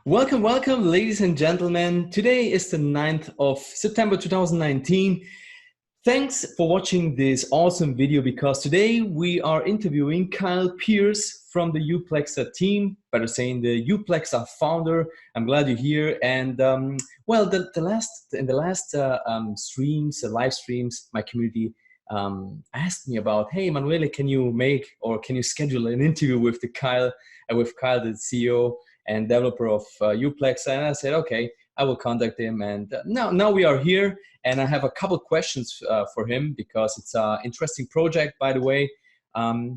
Welcome, welcome, ladies and gentlemen. Today is the 9th of September 2019. Thanks for watching this awesome video because today we are interviewing Kyle Pierce from the Uplexa team, better saying the Uplexa founder. I'm glad you're here. And well, in the last live streams, my community asked me about, hey, Manuele, can you schedule an interview with Kyle, the CEO and developer of Uplexa? And I said, okay, I will contact him. And now we are here. And I have a couple questions for him because it's an interesting project, by the way. Let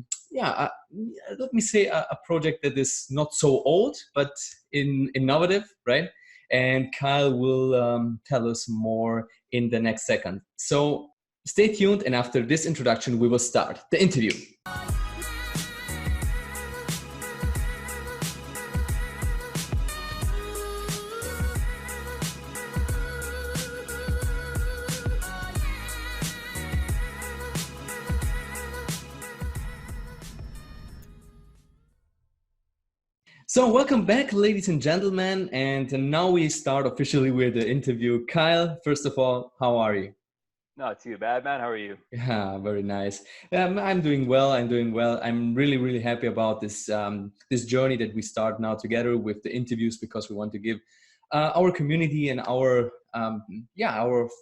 me say a project that is not so old, but innovative, right? And Kyle will tell us more in the next second. So stay tuned. And after this introduction, we will start the interview. So welcome back, ladies and gentlemen, and now we start officially with the interview. Kyle, first of all, how are you? Not too bad, man. How are you? Yeah, very nice. I'm doing well. I'm really happy about this this journey that we start now together with the interviews because we want to give our community and our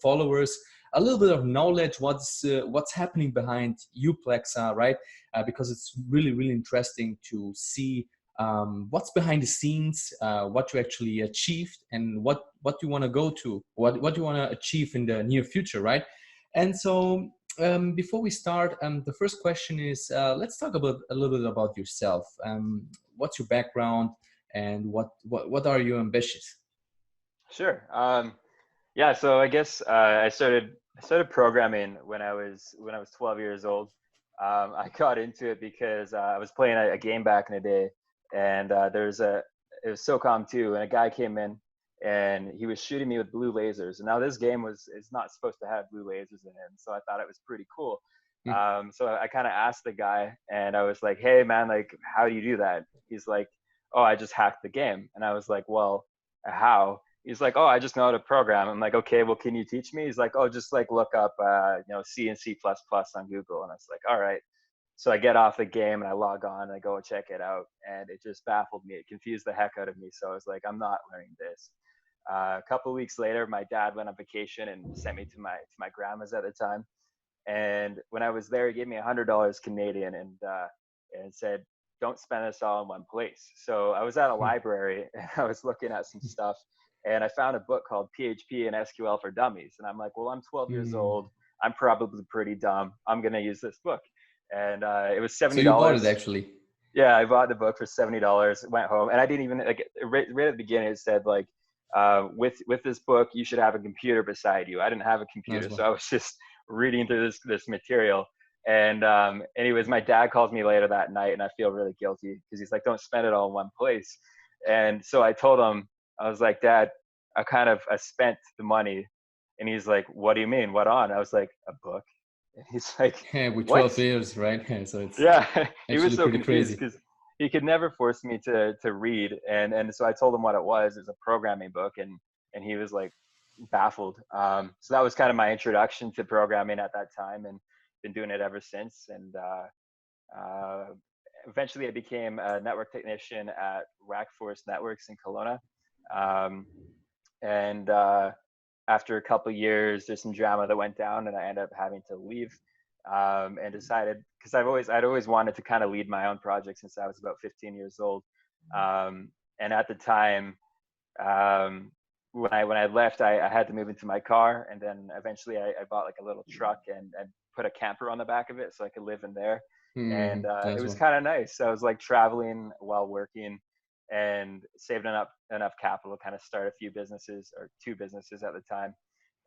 followers a little bit of knowledge what's happening behind Uplexa, right? Because it's really interesting to see what's behind the scenes, what you actually achieved, and what you want to go to, what you want to achieve in the near future, right? And so before we start, the first question is, let's talk about a little bit about yourself. What's your background, and what are your ambitions? Sure. Yeah. So I guess I started programming when I was 12 years old. I got into it because I was playing a game back in the day, and it was SOCOM 2, and a guy came in and he was shooting me with blue lasers. And now this game is not supposed to have blue lasers in it, so I thought it was pretty cool. So I kind of asked the guy, and I was like, "Hey, man, like, how do you do that?" He's like, "Oh, I just hacked the game." And I was like, "Well, how?" He's like, "Oh, I just know how to program." I'm like, "Okay, well, can you teach me?" He's like, "Oh, just like look up, C and C++ on Google." And I was like, "All right." So I get off the game and I log on and I go check it out, and it just baffled me. It confused the heck out of me. So I was like, I'm not learning this. A couple of weeks later, my dad went on vacation and sent me to my grandma's at the time. And when I was there, he gave me $100 Canadian and said, "Don't spend this all in one place." So I was at a library and I was looking at some stuff, and I found a book called PHP and SQL for Dummies. And I'm like, well, I'm 12 years old. I'm probably pretty dumb. I'm going to use this book. And it was $70. So you bought it actually? Yeah, I bought the book for $70. Went home, and I didn't even like right at the beginning. It said like, with this book, you should have a computer beside you. I didn't have a computer, so I was just reading through this material. And anyways, my dad calls me later that night, and I feel really guilty because he's like, "Don't spend it all in one place." And so I told him, I was like, "Dad, I spent the money." And he's like, "What do you mean? What on?" I was like, "A book." And he's like, Yeah, with "What?" 12 years, right? So it's Yeah, he was actually so pretty confused crazy. because he could never force me to read, and so I told him what it was. It's a programming book, and he was like baffled. So that was kind of my introduction to programming at that time, and been doing it ever since. And uh, eventually, I became a network technician at Rackforce Networks in Kelowna, and after a couple of years, there's some drama that went down, and I ended up having to leave. And decided, because I'd always wanted to kind of lead my own project since I was about 15 years old. And at the time, when I left, I had to move into my car, and then eventually I bought like a little truck and put a camper on the back of it so I could live in there. And it was kind of nice. So I was like traveling while working, and saved enough capital to kind of start a few businesses, or two businesses at the time.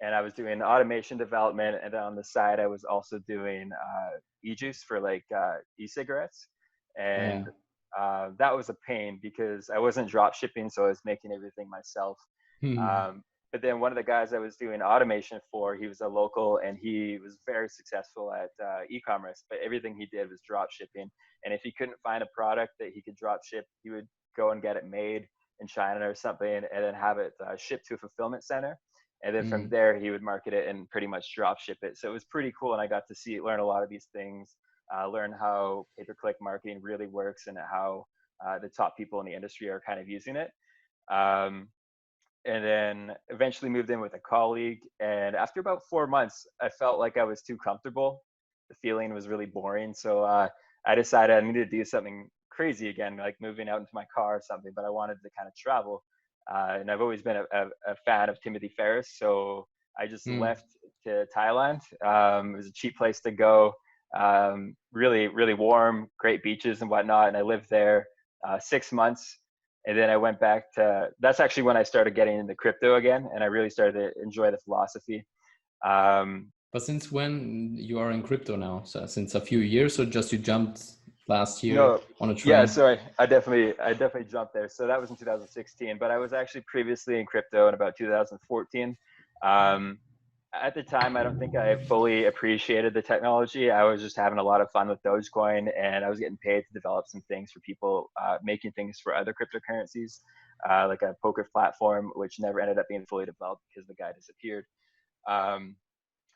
And I was doing automation development, and on the side I was also doing e-juice for like e-cigarettes. And that was a pain because I wasn't drop shipping, so I was making everything myself. But then one of the guys I was doing automation for, he was a local, and he was very successful at e-commerce, but everything he did was drop shipping. And if he couldn't find a product that he could drop ship, he would go and get it made in China or something, and then have it shipped to a fulfillment center. And then from Mm. there, he would market it and pretty much drop ship it. So it was pretty cool. And I got to learn a lot of these things, learn how pay-per-click marketing really works and how the top people in the industry are kind of using it. Um, and then eventually moved in with a colleague. And after about 4 months, I felt like I was too comfortable. The feeling was really boring. So I decided I needed to do something crazy again, like moving out into my car or something, but I wanted to kind of travel. And I've always been a fan of Timothy Ferris. So I just Mm. left to Thailand. It was a cheap place to go, really, really warm, great beaches and whatnot. And I lived there 6 months. And then I went back to, that's actually when I started getting into crypto again. And I really started to enjoy the philosophy. But since when you are in crypto now? So since a few years, or just you jumped last year No, on a yeah, train? so I definitely jumped there. So that was in 2016, but I was actually previously in crypto in about 2014. Um, at the time, I don't think I fully appreciated the technology. I was just having a lot of fun with Dogecoin, and I was getting paid to develop some things for people, making things for other cryptocurrencies, like a poker platform, which never ended up being fully developed because the guy disappeared. Um,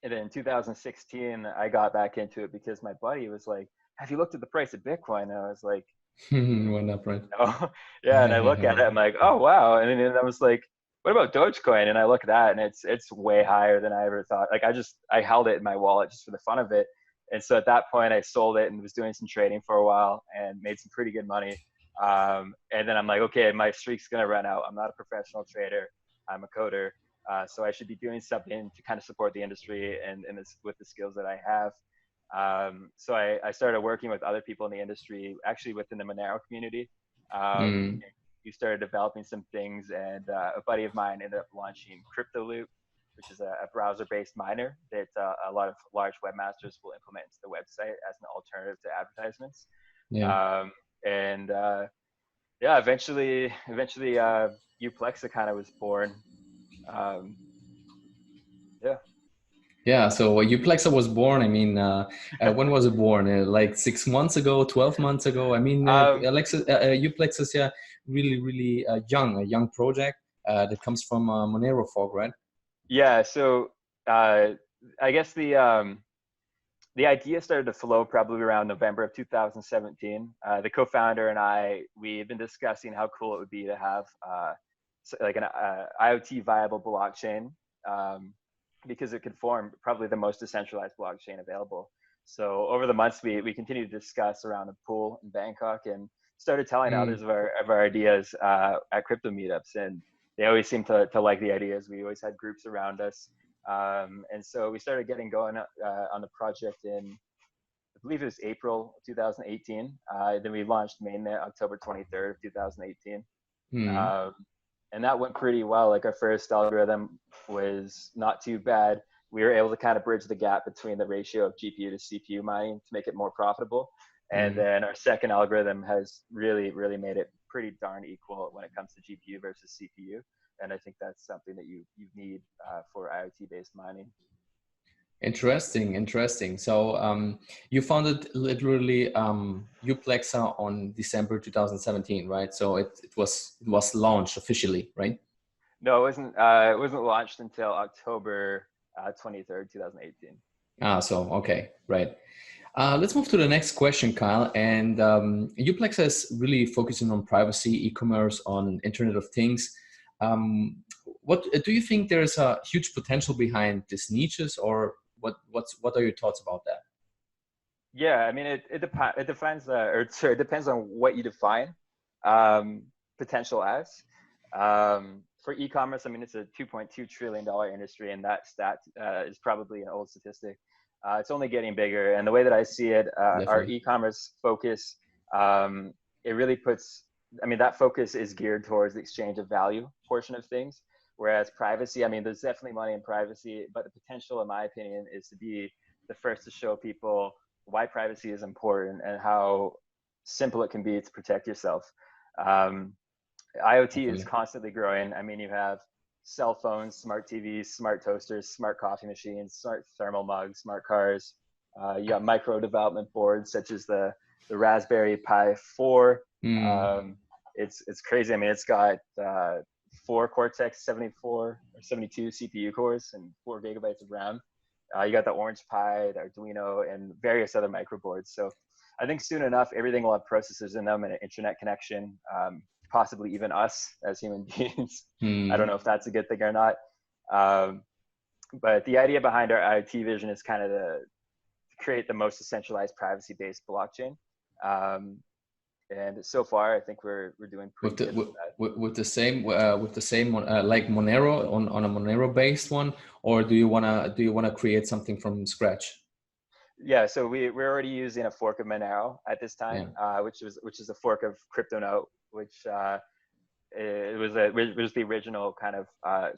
and then in 2016, I got back into it because my buddy was like, "Have you looked at the price of Bitcoin?" And I was like, Went up, right? "No." Yeah, and I look at it, I'm like, "Oh wow!" And then I was like, "What about Dogecoin?" And I look at that, and it's way higher than I ever thought. Like I held it in my wallet just for the fun of it. And so at that point, I sold it and was doing some trading for a while and made some pretty good money. And then I'm like, okay, my streak's gonna run out. I'm not a professional trader. I'm a coder. So I should be doing something to kind of support the industry and this, with the skills that I have. So I started working with other people in the industry, actually within the Monero community. Mm. We started developing some things, and a buddy of mine ended up launching CryptoLoop, which is a browser-based miner that a lot of large webmasters will implement into the website as an alternative to advertisements. Yeah. Um, and yeah, eventually, Uplexa kind of was born. Um, yeah. Yeah. So Uplexa was born. I mean, when was it born? Like 6 months ago, 12 months ago. I mean, Um, Uplexa is, yeah, really, really a young project that comes from Monero fork, right? yeah. So uh, I guess the idea started to flow probably around November of 2017. The co-founder and we've been discussing how cool it would be to have like an IoT viable blockchain, um, because it could form probably the most decentralized blockchain available. So over the months, we continued to discuss around a pool in Bangkok and started telling others Mm. of our ideas at crypto meetups. And they always seemed to like the ideas. We always had groups around us. And so we started getting going on the project in, I believe it was April 2018. Then we launched mainnet October 23rd of 2018. Mm. Um, and that went pretty well. Like our first algorithm was not too bad. We were able to kind of bridge the gap between the ratio of GPU to CPU mining to make it more profitable. And Mm. then our second algorithm has really, really made it pretty darn equal when it comes to GPU versus CPU. And I think that's something that you need for IoT based mining. Interesting, interesting. So you founded literally Uplexa on December 2017, right? So it was launched officially, right? No, it wasn't launched until October 23rd, 2018. So okay, right. Let's move to the next question, Kyle. And Uplexa is really focusing on privacy, e-commerce, on Internet of Things. What do you think? There's a huge potential behind these niches, or what are your thoughts about that? Yeah, I mean, it depends, or sorry, it depends on what you define um, potential as. For e-commerce, I mean, it's a $2.2 trillion industry, and that stat is probably an old statistic. It's only getting bigger, and the way that I see it, our Definitely. e-commerce focus, um, it really puts, I mean, that focus is geared towards the exchange of value portion of things. Whereas privacy, I mean, there's definitely money in privacy, but the potential, in my opinion, is to be the first to show people why privacy is important and how simple it can be to protect yourself. Um, IoT is Definitely. constantly growing. I mean, you have cell phones, smart TVs, smart toasters, smart coffee machines, smart thermal mugs, smart cars. You got micro development boards such as the Raspberry Pi 4. Mm. it's crazy. I mean, it's got 4 Cortex 74 or 72 CPU cores and 4 GB of RAM. You got the Orange Pi, the Arduino, and various other microboards. So I think soon enough, everything will have processors in them and an internet connection, possibly even us as human beings. I don't know if that's a good thing or not. But the idea behind our IoT vision is kind of to create the most decentralized privacy-based blockchain. And so far, I think we're doing pretty good with the same like Monero on a Monero based one, or do you wanna create something from scratch? Yeah, so we're already using a fork of Monero at this time, which is a fork of CryptoNote, which it was the original kind of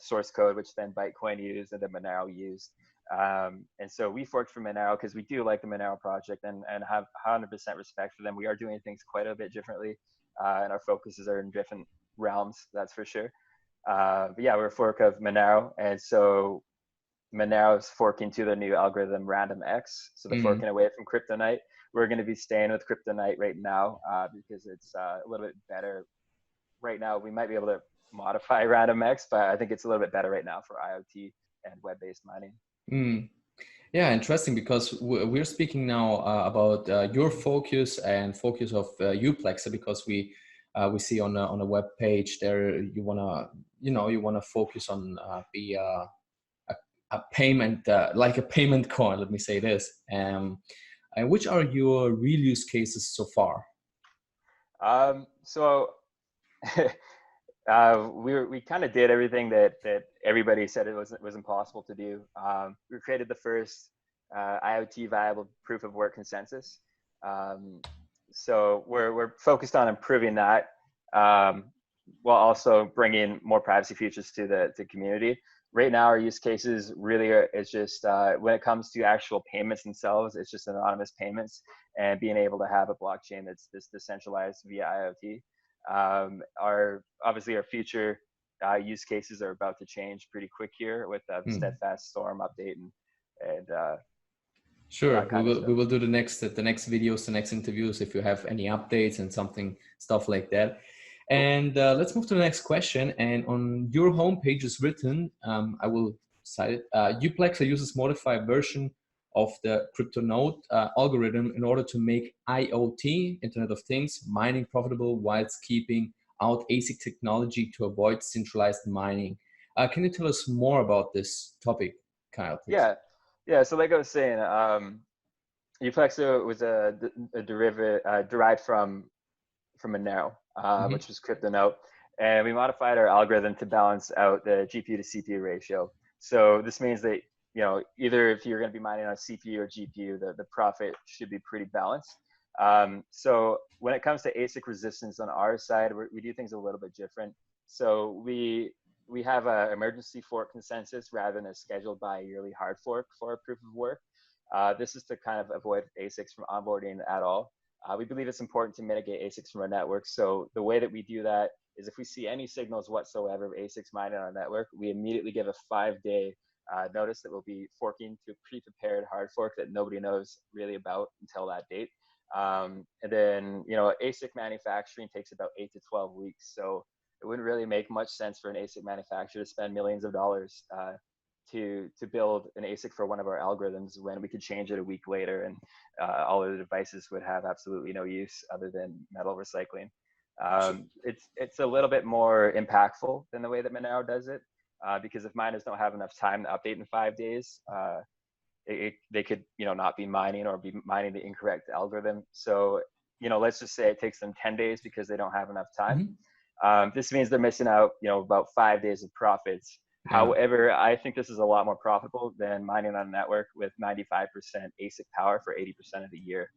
source code, which then Bytecoin used and then Monero used. And so we forked from Monero because we do like the Monero project and have 100% respect for them. We are doing things quite a bit differently, and our focuses are in different realms, that's for sure. But yeah, we're a fork of Monero, and so Monero's forking to the new algorithm RandomX. So they're forking away from Kryptonite. We're going to be staying with Kryptonite right now because it's a little bit better. Right now, we might be able to modify RandomX, but I think it's a little bit better right now for IoT and web-based mining. Yeah, interesting, because we're speaking now about your focus and focus of Uplexa, because we see on a web page there you wanna focus on be a payment like a payment coin. Let me say this. And which are your real use cases so far? So we kind of did everything that everybody said it was impossible to do. We created the first IoT viable proof of work consensus. So we're focused on improving that, while also bringing more privacy features to the community. Right now, our use cases really is just when it comes to actual payments themselves, it's just anonymous payments and being able to have a blockchain that's decentralized via IoT. Obviously our future use cases are about to change pretty quick here with the Steadfast Storm update and sure, we will do the next videos, the next interviews, if you have any updates and stuff like that. And let's move to the next question. And on your homepage is written, I will cite it, Uplexa uses modified version of the CryptoNode algorithm in order to make IoT, Internet of Things, mining profitable whilst keeping out ASIC technology to avoid centralized mining. Can you tell us more about this topic, Kyle, please? Yeah. So like I was saying, Uplexa was derived from Monero, which was CryptoNote, and we modified our algorithm to balance out the GPU to CPU ratio. So this means that either if you're going to be mining on CPU or GPU, the profit should be pretty balanced. So when it comes to ASIC resistance on our side, we do things a little bit different. So we have an emergency fork consensus rather than a scheduled bi-yearly hard fork for a proof of work. This is to kind of avoid ASICs from onboarding at all. We believe it's important to mitigate ASICs from our network. So the way that we do that is if we see any signals whatsoever of ASICs mining on our network, we immediately give a 5-day notice that we'll be forking to a pre-prepared hard fork that nobody knows really about until that date. And then, ASIC manufacturing takes about 8 to 12 weeks. So it wouldn't really make much sense for an ASIC manufacturer to spend millions of dollars to build an ASIC for one of our algorithms when we could change it a week later and all of the devices would have absolutely no use other than metal recycling. It's a little bit more impactful than the way that Monero does it, because if miners don't have enough time to update in 5 days, they could not be mining or be mining the incorrect algorithm. So let's just say it takes them 10 days because they don't have enough time. This means they're missing out about 5 days of profits. However, I think this is a lot more profitable than mining on a network with 95% ASIC power for 80% of the year.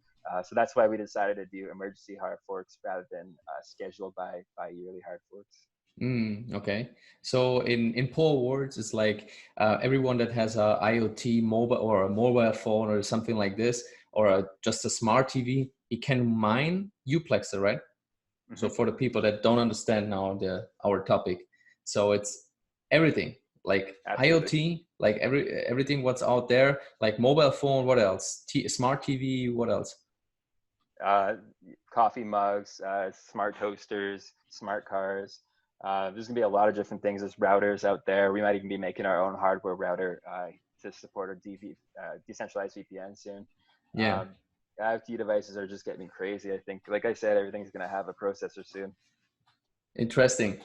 So that's why we decided to do emergency hard forks rather than scheduled by yearly hard forks. Okay. So in poor words, it's like everyone that has a IoT mobile or a mobile phone or something like this, or just a smart TV, it can mine Uplexa, right? So for the people that don't understand now our topic, so it's everything like Absolutely. IoT, like everything what's out there, like mobile phone. What else? Smart TV. What else? Coffee mugs, smart toasters, smart cars. There's gonna be a lot of different things. There's routers out there. We might even be making our own hardware router to support our decentralized VPN soon. Yeah, IoT devices are just getting crazy. I think, like I said, everything's gonna have a processor soon. interesting.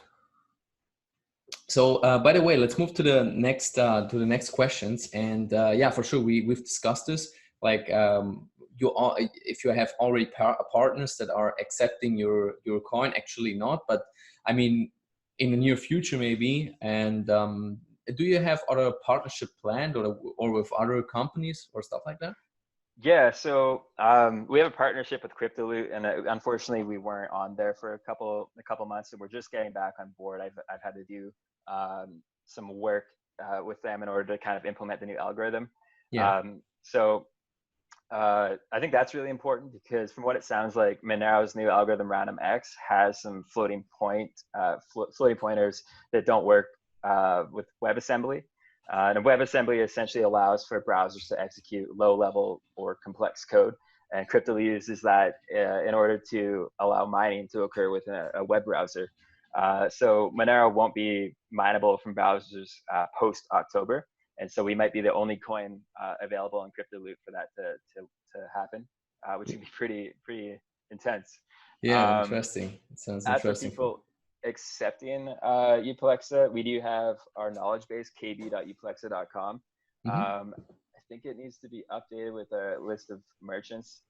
So, by the way, let's move to the next questions. And yeah, for sure, we've discussed this. Like, if you have already partners that are accepting your coin, actually not, but I mean, in the near future maybe. And do you have other partnership planned or with other companies or stuff like that? Yeah, so we have a partnership with Cryptoloot, and unfortunately, we weren't on there for a couple months, and we're just getting back on board. I've had to do some work with them in order to kind of implement the new algorithm. Yeah, So I think that's really important because from what it sounds like, Monero's new algorithm Random X has some floating pointers that don't work with WebAssembly. And WebAssembly essentially allows for browsers to execute low-level or complex code, and Crypto uses that in order to allow mining to occur within a web browser. So Monero won't be mineable from browsers post October, and so we might be the only coin available on Cryptoloot for that to happen, which would be pretty intense. yeah, interesting. It sounds As for interesting. people accepting Uplexa, we do have our knowledge base, kb.uplexa.com. I think it needs to be updated with a list of merchants,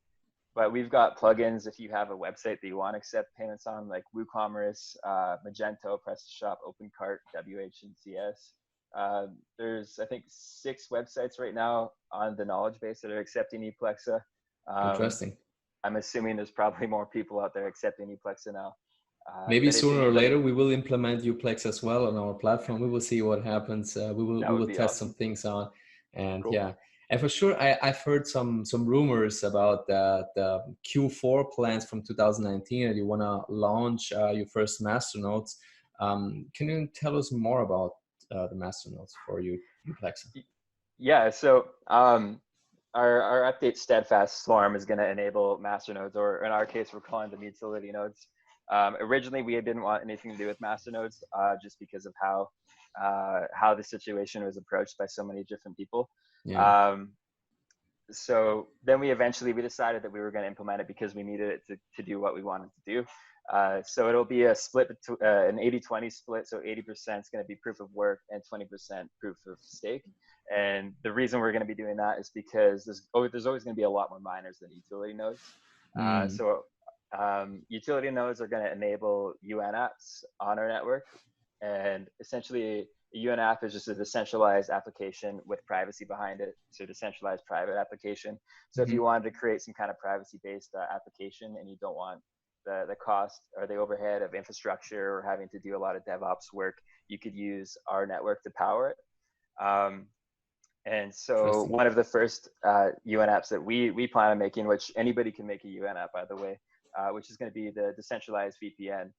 but we've got plugins if you have a website that you want to accept payments on, like WooCommerce, Magento, PrestaShop, OpenCart, WH, and CS. There's, I think, 6 websites right now on the knowledge base that are accepting Uplexa. Interesting. I'm assuming there's probably more people out there accepting Uplexa now. Maybe But if sooner or anybody, later we will implement Uplex as well on our platform. We will see what happens. We that would will be test some awesome. things on, and Cool. yeah, and for sure I've heard some rumors about the Q4 plans from 2019, and you want to launch your first masternodes. Can you tell us more about the masternodes for you, Uplex? Yeah, so our update Steadfast Swarm is going to enable masternodes, or in our case, we're calling them utility nodes. Originally, we didn't want anything to do with masternodes just because of how the situation was approached by so many different people. Yeah. So then we decided that we were going to implement it because we needed it to do what we wanted to do. So it'll be a split, an 80-20 split. So 80% is going to be proof of work and 20% proof of stake. And the reason we're going to be doing that is because there's always going to be a lot more miners than utility nodes. So utility nodes are going to enable UN apps on our network. And essentially, a UN app is just a decentralized application with privacy behind it. So decentralized private application. So if you wanted to create some kind of privacy-based application and you don't want the cost or the overhead of infrastructure or having to do a lot of DevOps work, you could use our network to power it. And so one of the first UN apps that we plan on making, which anybody can make a UN app, by the way, which is going to be the decentralized VPN.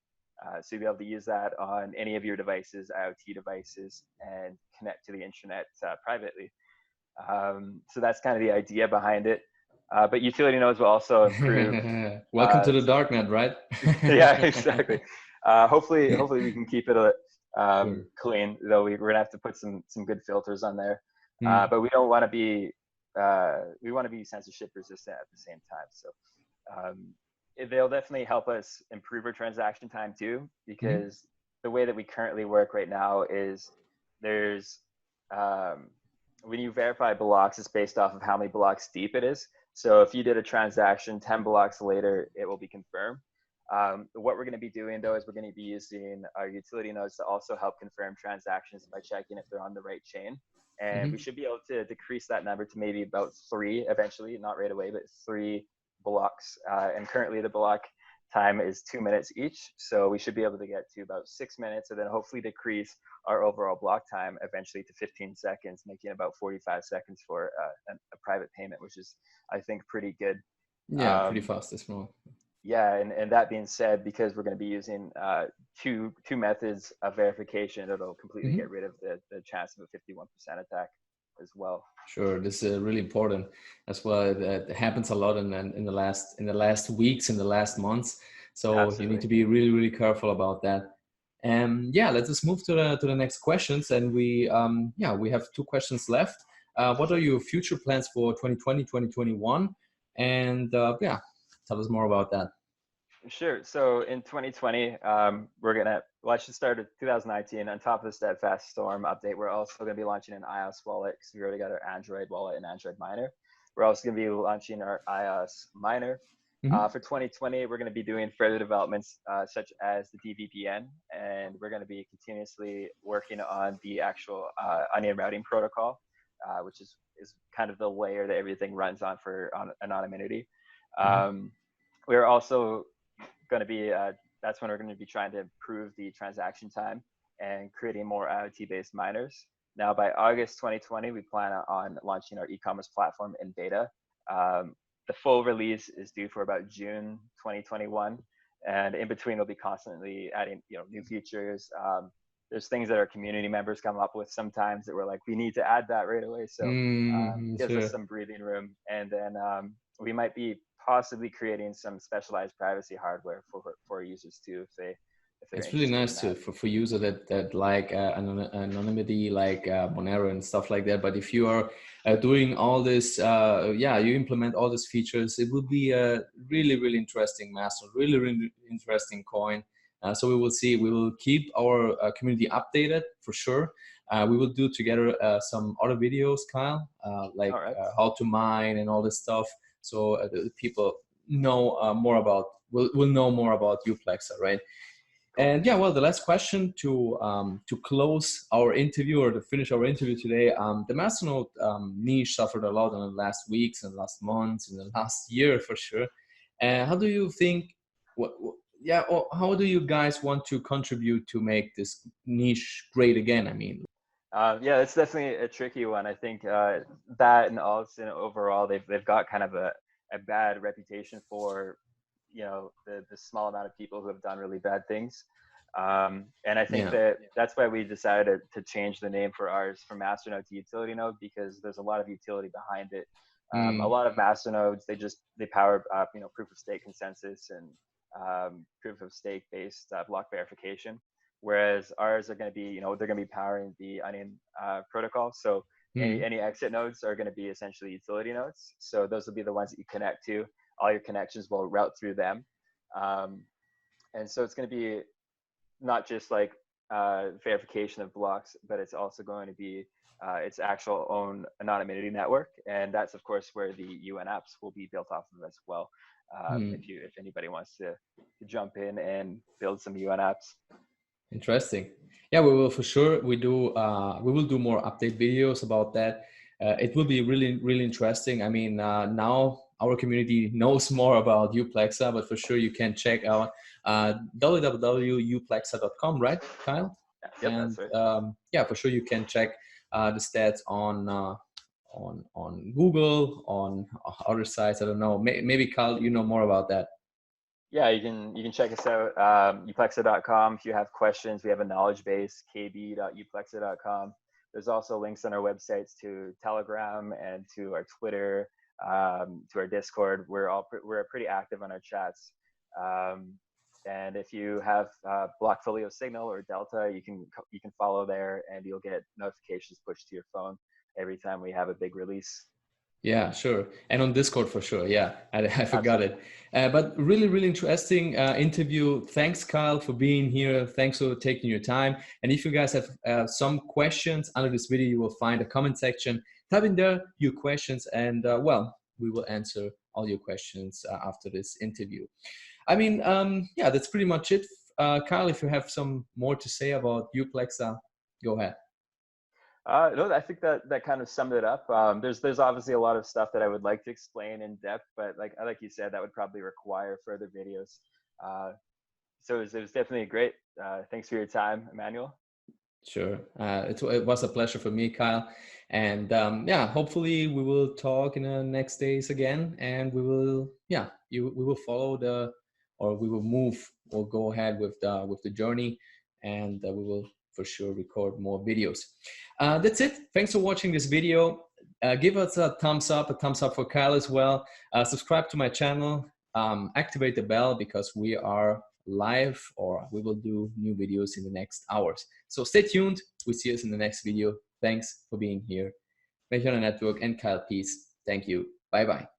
So you'll be able to use that on any of your devices, IoT devices, and connect to the internet privately. So that's kind of the idea behind it. But utility nodes will also improve. Welcome to the darknet, right? Yeah, exactly. Hopefully we can keep it Sure. clean, though we're gonna have to put some good filters on there. But we don't want to be we want to be censorship resistant at the same time. So they'll definitely help us improve our transaction time too, because the way that we currently work right now is there's when you verify blocks, it's based off of how many blocks deep it is. So if you did a transaction 10 blocks later, it will be confirmed. What we're going to be doing though is we're going to be using our utility nodes to also help confirm transactions by checking if they're on the right chain. And we should be able to decrease that number to maybe about 3 eventually, not right away, but 3 blocks. And currently the block time is 2 minutes each. So we should be able to get to about 6 minutes and then hopefully decrease our overall block time eventually to 15 seconds, making about 45 seconds for a private payment, which is, I think, pretty good. Yeah, pretty fast as well. Yeah, and that being said, because we're going to be using two methods of verification, it'll completely get rid of the chance of a 51% attack as well. Sure, this is really important as well. It happens a lot in the last weeks, in the last months. So you need Absolutely. to be really, really careful about that. Yeah, let's just move to the next questions. And we have two questions left. What are your future plans for 2020, 2021? And yeah, tell us more about that. Sure. So in 2020, I should start at 2019. On top of the Steadfast Storm update, we're also going to be launching an iOS wallet because we already got our Android wallet and Android miner. We're also going to be launching our iOS miner. Mm-hmm. For 2020, we're going to be doing further developments such as the DVPN, and we're going to be continuously working on the actual onion routing protocol, which is kind of the layer that everything runs on for anonymity. We're also going to be that's when we're going to be trying to improve the transaction time and creating more IoT-based miners. Now, by August 2020, we plan on launching our e-commerce platform in beta. The full release is due for about June 2021, and in between, we'll be constantly adding new features. There's things that our community members come up with sometimes that we're like, we need to add that right away. So gives us some breathing room, and then we might be possibly creating some specialized privacy hardware for users too, if they're it's really nice in for users that like anonymity, like Monero and stuff like that. But if you are doing all this, you implement all these features, it will be a really, really interesting master, really, really interesting coin. So we will see. We will keep our community updated for sure. We will do together some other videos, Kyle, like how to mine and all this stuff. So the people know more about will know more about Uplexa, right? Cool. And yeah, well, the last question to close our interview or to finish our interview today, the Masternode niche suffered a lot in the last weeks and last months and the last year for sure. And how do you think? How do you guys want to contribute to make this niche great again? I mean, yeah, it's definitely a tricky one. I think that and also overall, they've got kind of a bad reputation for the small amount of people who have done really bad things. And I think that's why we decided to change the name for ours from Masternode to Utility Node, because there's a lot of utility behind it. A lot of Masternodes, they power proof of stake consensus and proof of stake based block verification, whereas ours are going to be they're going to be powering the Onion protocol. So any exit nodes are going to be essentially utility nodes. So those will be the ones that you connect to. All your connections will route through them. And so it's going to be not just like verification of blocks, but it's also going to be its actual own anonymity network. And that's, of course, where the UN apps will be built off of as well. If anybody wants to jump in and build some UN apps. Interesting. Yeah, we will for sure. We will do more update videos about that. It will be really, really interesting. I mean, now our community knows more about Uplexa, but for sure you can check out www.uplexa.com, right, Kyle? Yep, and that's right. for sure you can check the stats on Google, on other sites. I don't know. Maybe Kyle, you know more about that. Yeah, you can check us out, uplexa.com. If you have questions, we have a knowledge base, kb.uplexa.com. There's also links on our websites to Telegram and to our Twitter, to our Discord. We're pretty active on our chats. And if you have Blockfolio Signal or Delta, you can follow there, and you'll get notifications pushed to your phone every time we have a big release. Yeah, sure. And on Discord for sure. Yeah, I forgot it. But really, really interesting interview. Thanks, Kyle, for being here. Thanks for taking your time. And if you guys have some questions under this video, you will find a comment section. Type in there your questions, and we will answer all your questions after this interview. I mean, that's pretty much it. Kyle, if you have some more to say about Uplexa, go ahead. No, I think that kind of summed it up. There's obviously a lot of stuff that I would like to explain in depth, but like you said, that would probably require further videos. So it was definitely great. Thanks for your time, Emmanuel. Sure. It was a pleasure for me, Kyle. And hopefully we will talk in the next days again, and we will follow we will move or go ahead with the journey, and we will for sure record more videos. That's it. Thanks for watching this video. Give us a thumbs up for Kyle as well. Subscribe to my channel. activate the bell because we are live, or we will do new videos in the next hours. So stay tuned. We'll see us in the next video. Thanks for being here. Melchionda Network and Kyle Peace. Thank you. Bye bye.